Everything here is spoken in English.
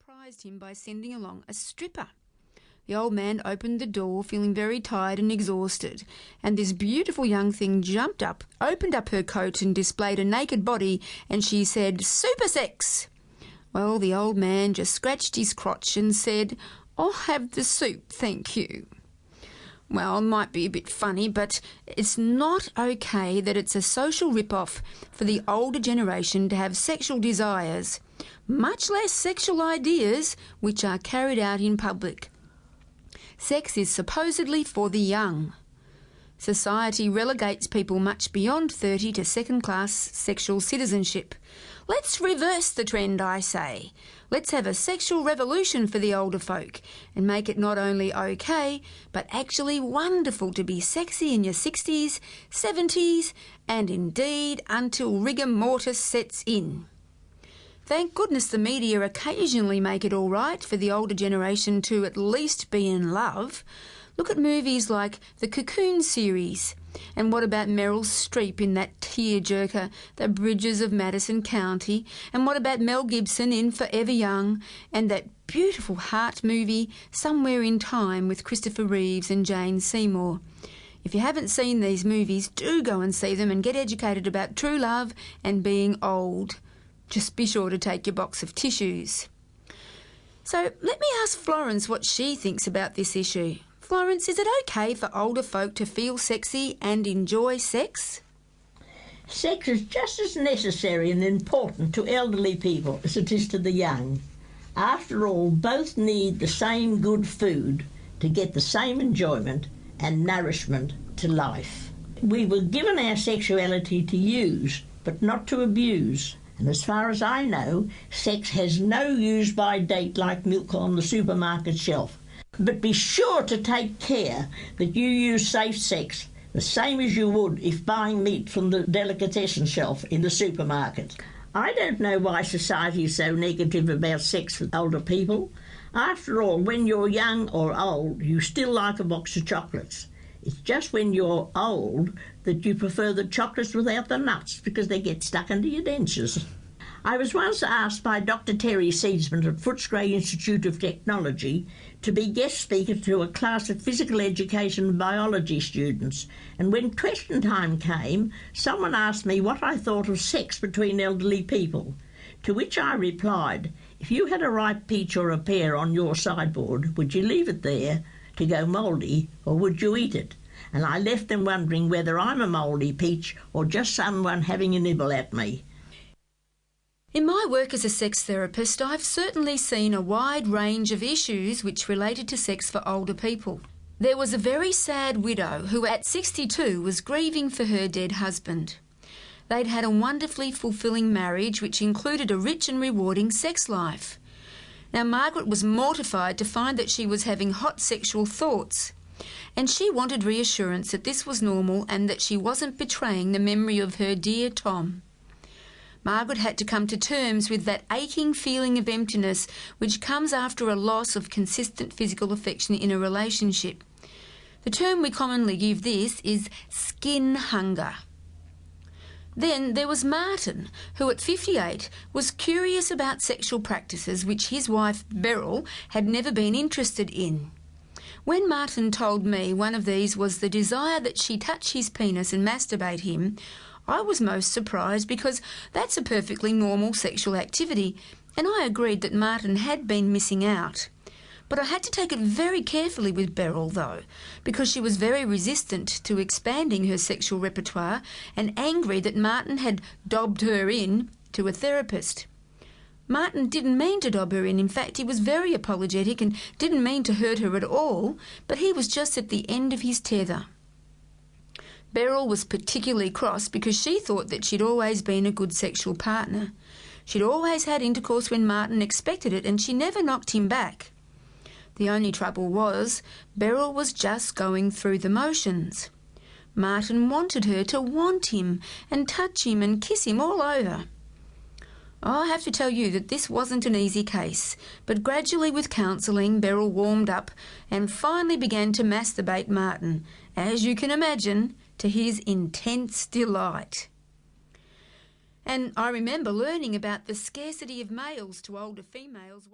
surprised him by sending along a stripper. The old man opened the door, feeling very tired and exhausted, and this beautiful young thing jumped up, opened up her coat and displayed a naked body, and she said, "Super sex!" Well, the old man just scratched his crotch and said, "I'll have the soup, thank you." Well, it might be a bit funny, but it's not okay that it's a social rip-off for the older generation to have sexual desires, much less sexual ideas, which are carried out in public. Sex is supposedly for the young. Society relegates people much beyond 30 to second-class sexual citizenship. Let's reverse the trend, I say. Let's have a sexual revolution for the older folk and make it not only okay, but actually wonderful to be sexy in your 60s, 70s, and indeed until rigor mortis sets in. Thank goodness the media occasionally make it all right for the older generation to at least be in love. Look at movies like the Cocoon series. And what about Meryl Streep in that tearjerker, The Bridges of Madison County? And what about Mel Gibson in Forever Young? And that beautiful heart movie, Somewhere in Time, with Christopher Reeves and Jane Seymour? If you haven't seen these movies, do go and see them and get educated about true love and being old. Just be sure to take your box of tissues. So let me ask Florence what she thinks about this issue. Florence, is it okay for older folk to feel sexy and enjoy sex? Sex is just as necessary and important to elderly people as it is to the young. After all, both need the same good food to get the same enjoyment and nourishment to life. We were given our sexuality to use, but not to abuse. And as far as I know, sex has no use-by date like milk on the supermarket shelf. But be sure to take care that you use safe sex, the same as you would if buying meat from the delicatessen shelf in the supermarket. I don't know why society is so negative about sex with older people. After all, when you're young or old, you still like a box of chocolates. It's just when you're old that you prefer the chocolates without the nuts because they get stuck into your dentures. I was once asked by Dr. Terry Seedsman at Footscray Institute of Technology to be guest speaker to a class of physical education and biology students, and when question time came, someone asked me what I thought of sex between elderly people, to which I replied, if you had a ripe peach or a pear on your sideboard, would you leave it there to go mouldy, or would you eat it? And I left them wondering whether I'm a mouldy peach or just someone having a nibble at me. In my work as a sex therapist, I've certainly seen a wide range of issues which related to sex for older people. There was a very sad widow who at 62 was grieving for her dead husband. They'd had a wonderfully fulfilling marriage which included a rich and rewarding sex life. Now, Margaret was mortified to find that she was having hot sexual thoughts, and she wanted reassurance that this was normal and that she wasn't betraying the memory of her dear Tom. Margaret had to come to terms with that aching feeling of emptiness which comes after a loss of consistent physical affection in a relationship. The term we commonly give this is skin hunger. Then there was Martin, who at 58 was curious about sexual practices which his wife Beryl had never been interested in. When Martin told me one of these was the desire that she touch his penis and masturbate him, I was most surprised because that's a perfectly normal sexual activity, and I agreed that Martin had been missing out. But I had to take it very carefully with Beryl, though, because she was very resistant to expanding her sexual repertoire and angry that Martin had dobbed her in to a therapist. Martin didn't mean to dob her in fact, he was very apologetic and didn't mean to hurt her at all, but he was just at the end of his tether. Beryl was particularly cross because she thought that she'd always been a good sexual partner. She'd always had intercourse when Martin expected it and she never knocked him back. The only trouble was Beryl was just going through the motions. Martin wanted her to want him and touch him and kiss him all over. I have to tell you that this wasn't an easy case, but gradually with counselling, Beryl warmed up and finally began to masturbate Martin, as you can imagine, to his intense delight. And I remember learning about the scarcity of males to older females.